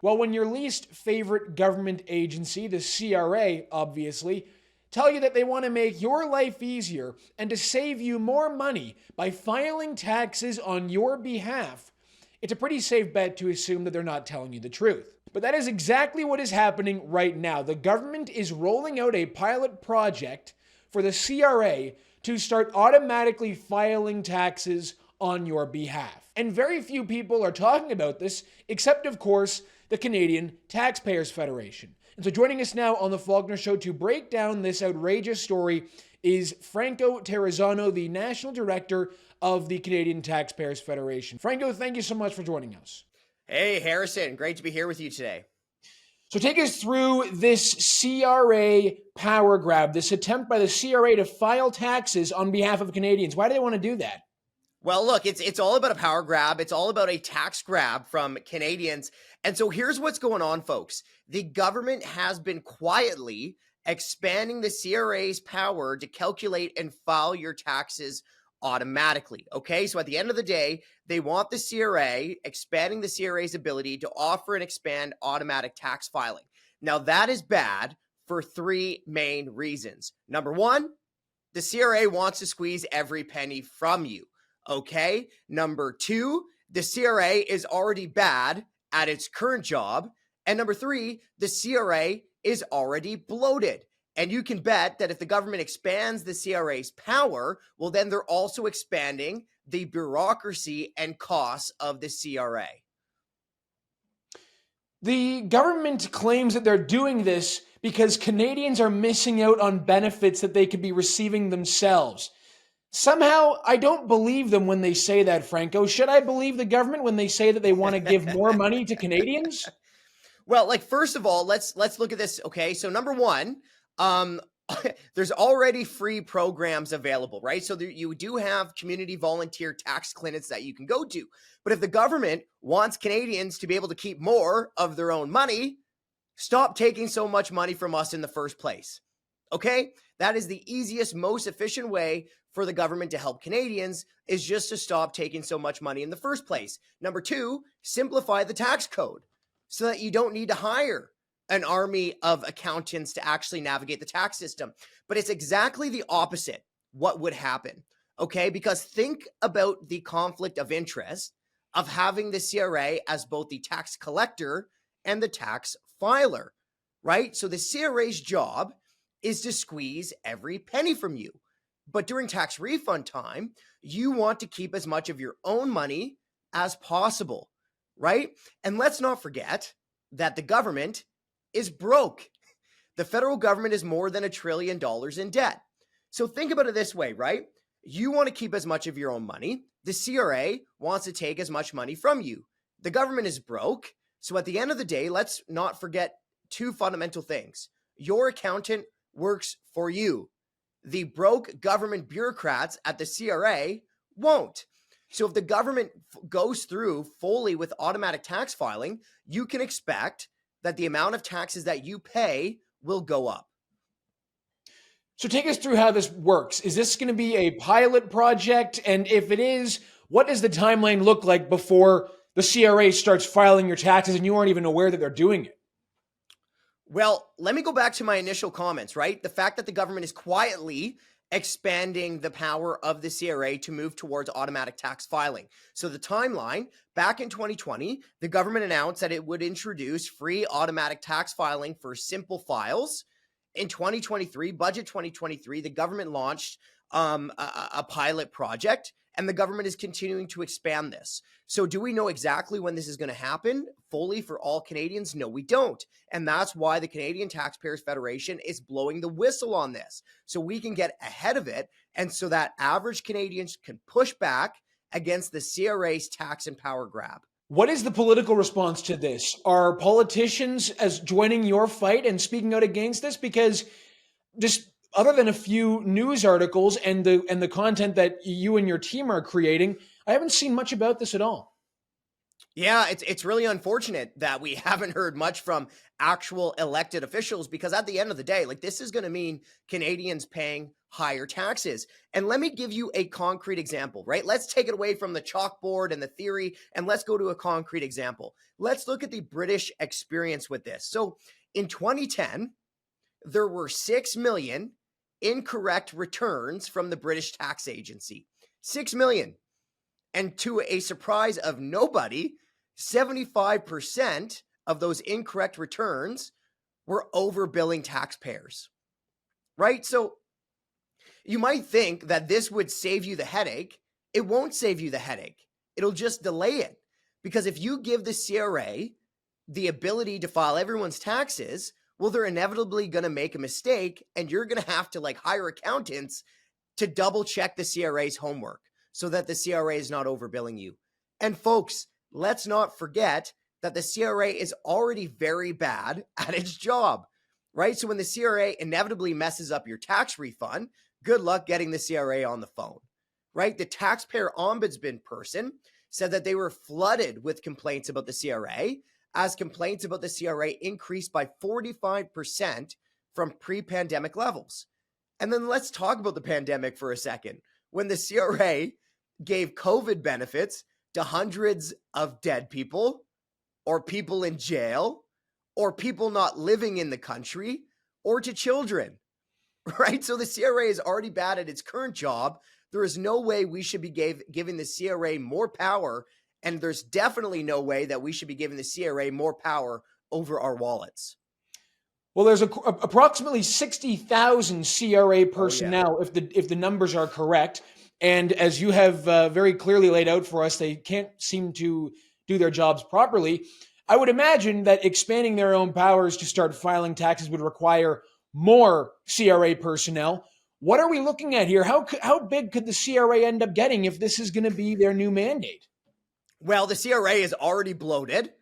Well, when your least favorite government agency, the CRA, obviously, tell you that they want to make your life easier and to save you more money by filing taxes on your behalf, it's a pretty safe bet to assume that they're not telling you the truth. But that is exactly what is happening right now. The government is rolling out a pilot project for the CRA to start automatically filing taxes on your behalf. And very few people are talking about this, except, of course, the Canadian Taxpayers Federation. And so joining us now on the Faulkner Show to break down this outrageous story is Franco Terrazano, the National Director of the Canadian Taxpayers Federation. Franco, thank you so much for joining us. Hey, Harrison. Great to be here with you today. So take us through this CRA power grab, this attempt by the CRA to file taxes on behalf of Canadians. Why do they want to do that? Well, look, it's all about a power grab. It's all about a tax grab from Canadians. And so here's what's going on, folks. The government has been quietly expanding the CRA's power to calculate and file your taxes automatically. Okay, so at the end of the day, they want the CRA expanding the CRA's ability to offer and expand automatic tax filing. Now, that is bad for three main reasons. Number one, the CRA wants to squeeze every penny from you. Okay. Number two, the CRA is already bad at its current job. And number three, the CRA is already bloated. And you can bet that if the government expands the CRA's power, well, then they're also expanding the bureaucracy and costs of the CRA. The government claims that they're doing this because Canadians are missing out on benefits that they could be receiving themselves. Somehow, I don't believe them when they say that, Franco. Should I believe the government when they say that they want to give more money to Canadians? Well, first of all, let's look at this. Okay, so number one, there's already free programs available, right? So you do have community volunteer tax clinics that you can go to. But if the government wants Canadians to be able to keep more of their own money, stop taking so much money from us in the first place. Okay, that is the easiest, most efficient way for the government to help Canadians, is just to stop taking so much money in the first place. Number two, simplify the tax code so that you don't need to hire an army of accountants to actually navigate the tax system. But it's exactly the opposite what would happen, okay? Because think about the conflict of interest of having the CRA as both the tax collector and the tax filer, right? So the CRA's job is to squeeze every penny from you. But during tax refund time, you want to keep as much of your own money as possible, right? And let's not forget that the government is broke. The federal government is more than $1 trillion in debt. So think about it this way, right? You want to keep as much of your own money. The CRA wants to take as much money from you. The government is broke. So at the end of the day, let's not forget two fundamental things. Your accountant works for you. The broke government bureaucrats at the CRA won't. So if the government goes through fully with automatic tax filing, you can expect that the amount of taxes that you pay will go up. So take us through how this works. Is this going to be a pilot project? And if it is, what does the timeline look like before the CRA starts filing your taxes and you aren't even aware that they're doing it? Well, let me go back to my initial comments, right? The fact that the government is quietly expanding the power of the CRA to move towards automatic tax filing. So the timeline, back in 2020, the government announced that it would introduce free automatic tax filing for simple files. In 2023, budget 2023, the government launched a pilot project, and the government is continuing to expand this. So do we know exactly when this is going to happen fully for all Canadians? No, we don't. And that's why the Canadian Taxpayers Federation is blowing the whistle on this, so we can get ahead of it and so that average Canadians can push back against the CRA's tax and power grab. What is the political response to this? Are politicians as joining your fight and speaking out against this? Because just other than a few news articles and the content that you and your team are creating, I haven't seen much about this at all. Yeah, it's really unfortunate that we haven't heard much from actual elected officials, because at the end of the day, like, this is going to mean Canadians paying higher taxes. And let me give you a concrete example, right? Let's take it away from the chalkboard and the theory, and let's go to a concrete example. Let's look at the British experience with this. So in 2010, there were 6 million incorrect returns from the British tax agency. 6 million. And to a surprise of nobody, 75% of those incorrect returns were overbilling taxpayers, right? So you might think that this would save you the headache. It won't save you the headache. It'll just delay it. Because if you give the CRA the ability to file everyone's taxes, well, they're inevitably going to make a mistake, and you're going to have to hire accountants to double check the CRA's homework so that the CRA is not overbilling you. And folks, let's not forget that the CRA is already very bad at its job, right? So when the CRA inevitably messes up your tax refund, good luck getting the CRA on the phone, right? The taxpayer ombudsman person said that they were flooded with complaints about the CRA, as complaints about the CRA increased by 45% from pre-pandemic levels. And then let's talk about the pandemic for a second. When the CRA gave COVID benefits to hundreds of dead people, or people in jail, or people not living in the country, or to children, right? So the CRA is already bad at its current job. There is no way we should be giving the CRA more power, and there's definitely no way that we should be giving the CRA more power over our wallets. Well, there's approximately 60,000 CRA personnel, if the numbers are correct. And as you have very clearly laid out for us, they can't seem to do their jobs properly. I would imagine that expanding their own powers to start filing taxes would require more CRA personnel. What are we looking at here? How big could the CRA end up getting if this is going to be their new mandate? Well, the CRA is already bloated,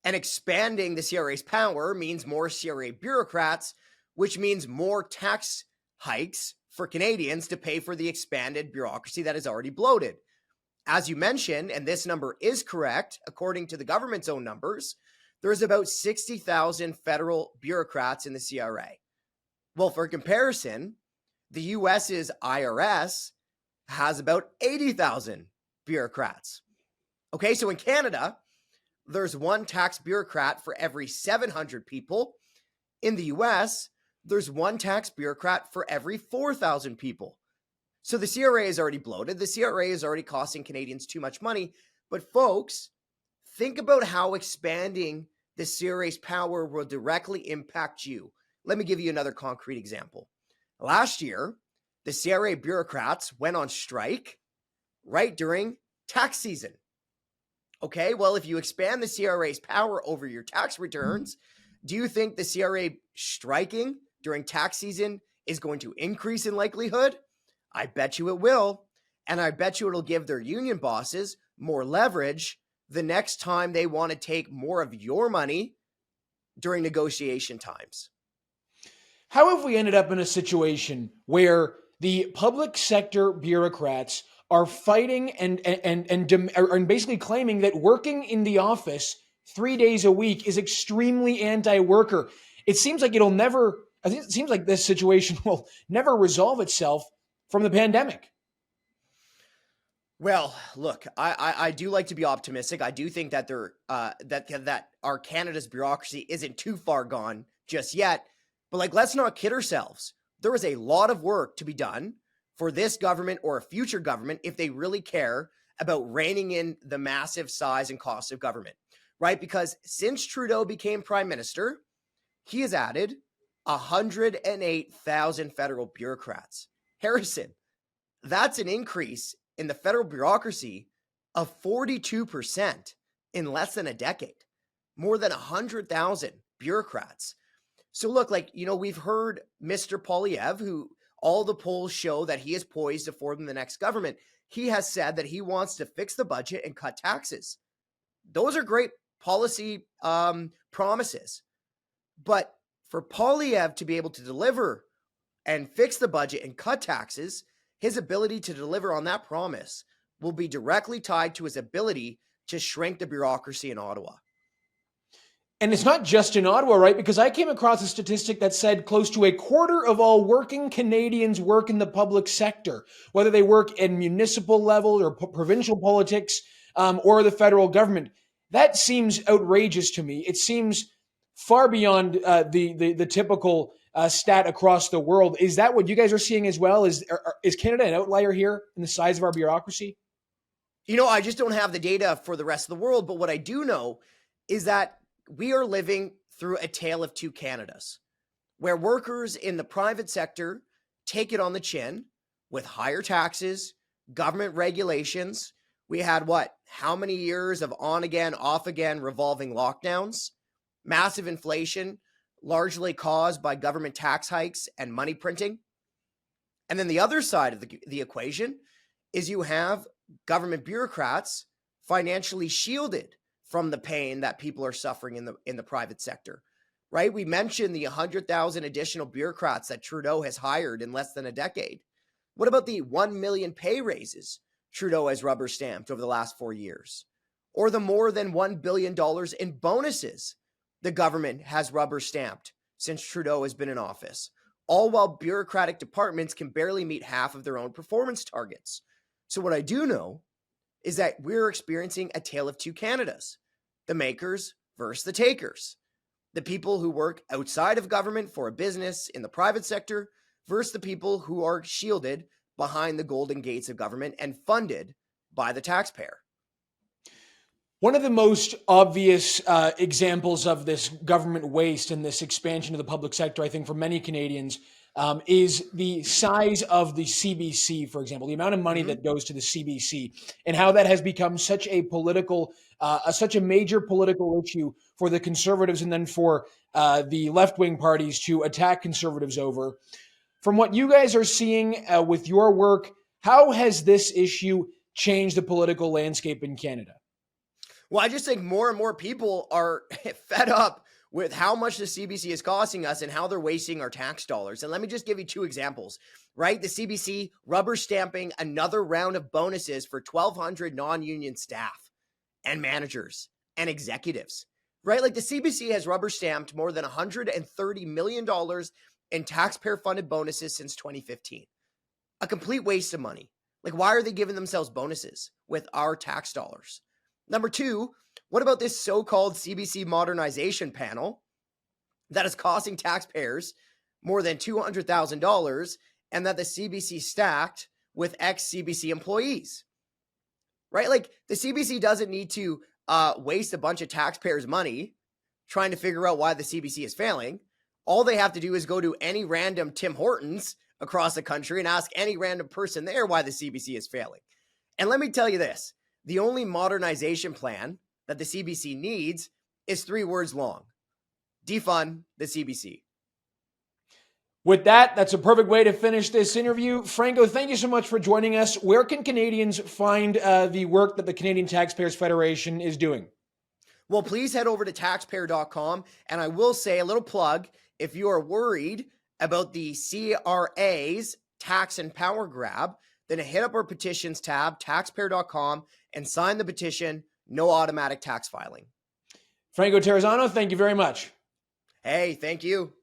and expanding the CRA's power means more CRA bureaucrats, which means more tax hikes for Canadians to pay for the expanded bureaucracy that is already bloated. As you mentioned, and this number is correct, according to the government's own numbers, there's about 60,000 federal bureaucrats in the CRA. Well, for comparison, the US's IRS has about 80,000 bureaucrats. Okay, so in Canada, there's one tax bureaucrat for every 700 people. In the US, there's one tax bureaucrat for every 4,000 people. So the CRA is already bloated. The CRA is already costing Canadians too much money. But folks, think about how expanding the CRA's power will directly impact you. Let me give you another concrete example. Last year, the CRA bureaucrats went on strike right during tax season. Okay, well, if you expand the CRA's power over your tax returns, do you think the CRA striking during tax season is going to increase in likelihood? I bet you it will. And I bet you it'll give their union bosses more leverage the next time they want to take more of your money during negotiation times. How have we ended up in a situation where the public sector bureaucrats are fighting and basically claiming that working in the office 3 days a week is extremely anti-worker? It seems like it seems like this situation will never resolve itself from the pandemic. Well, look, I do like to be optimistic. I do think that that our Canada's bureaucracy isn't too far gone just yet. But let's not kid ourselves. There is a lot of work to be done for this government or a future government if they really care about reining in the massive size and cost of government, right? Because since Trudeau became prime minister, he has added 108,000 federal bureaucrats. Harrison, that's an increase in the federal bureaucracy of 42% in less than a decade. More than 100,000 bureaucrats. So look, we've heard Mr. Poilievre, who all the polls show that he is poised to form the next government. He has said that he wants to fix the budget and cut taxes. Those are great policy promises. But for Poilievre to be able to deliver and fix the budget and cut taxes, his ability to deliver on that promise will be directly tied to his ability to shrink the bureaucracy in Ottawa. And it's not just in Ottawa, right? Because I came across a statistic that said close to a quarter of all working Canadians work in the public sector, whether they work in municipal level or provincial politics or the federal government. That seems outrageous to me. It seems far beyond the typical stat across the world. Is that what you guys are seeing as well? Is Canada an outlier here in the size of our bureaucracy? You know, I just don't have the data for the rest of the world, but what I do know is that we are living through a tale of two Canadas, where workers in the private sector take it on the chin with higher taxes, government regulations. We had how many years of on again, off again revolving lockdowns, massive inflation, largely caused by government tax hikes and money printing. And then the other side of the equation is you have government bureaucrats financially shielded from the pain that people are suffering in the private sector, right? We mentioned the 100,000 additional bureaucrats that Trudeau has hired in less than a decade. What about the 1 million pay raises Trudeau has rubber stamped over the last 4 years? Or the more than $1 billion in bonuses the government has rubber stamped since Trudeau has been in office, all while bureaucratic departments can barely meet half of their own performance targets. So what I do know is that we're experiencing a tale of two Canadas, the makers versus the takers, the people who work outside of government for a business in the private sector versus the people who are shielded behind the golden gates of government and funded by the taxpayer. One of the most obvious examples of this government waste and this expansion of the public sector, I think, for many Canadians, is the size of the CBC, for example, the amount of money that goes to the CBC and how that has become such a such a major political issue for the Conservatives and then for the left-wing parties to attack Conservatives over. From what you guys are seeing with your work, how has this issue changed the political landscape in Canada? Well, I just think more and more people are fed up with how much the CBC is costing us and how they're wasting our tax dollars. And let me just give you two examples, right? The CBC rubber stamping another round of bonuses for 1,200 non-union staff and managers and executives, right? Like the CBC has rubber stamped more than $130 million in taxpayer-funded bonuses since 2015. A complete waste of money. Like, why are they giving themselves bonuses with our tax dollars? Number two, what about this so-called CBC modernization panel that is costing taxpayers more than $200,000 and that the CBC stacked with ex-CBC employees, right? Like the CBC doesn't need to waste a bunch of taxpayers' money trying to figure out why the CBC is failing. All they have to do is go to any random Tim Hortons across the country and ask any random person there why the CBC is failing. And let me tell you this, the only modernization plan that the CBC needs is 3 words long: defund the CBC. With that, that's a perfect way to finish this interview. Franco, thank you so much for joining us. Where can Canadians find the work that the Canadian Taxpayers Federation is doing? Well, please head over to taxpayer.com. And I will say a little plug, if you are worried about the CRA's tax and power grab, then hit up our petitions tab, taxpayer.com, and sign the petition. No automatic tax filing. Franco Terrazano, thank you very much. Hey, thank you.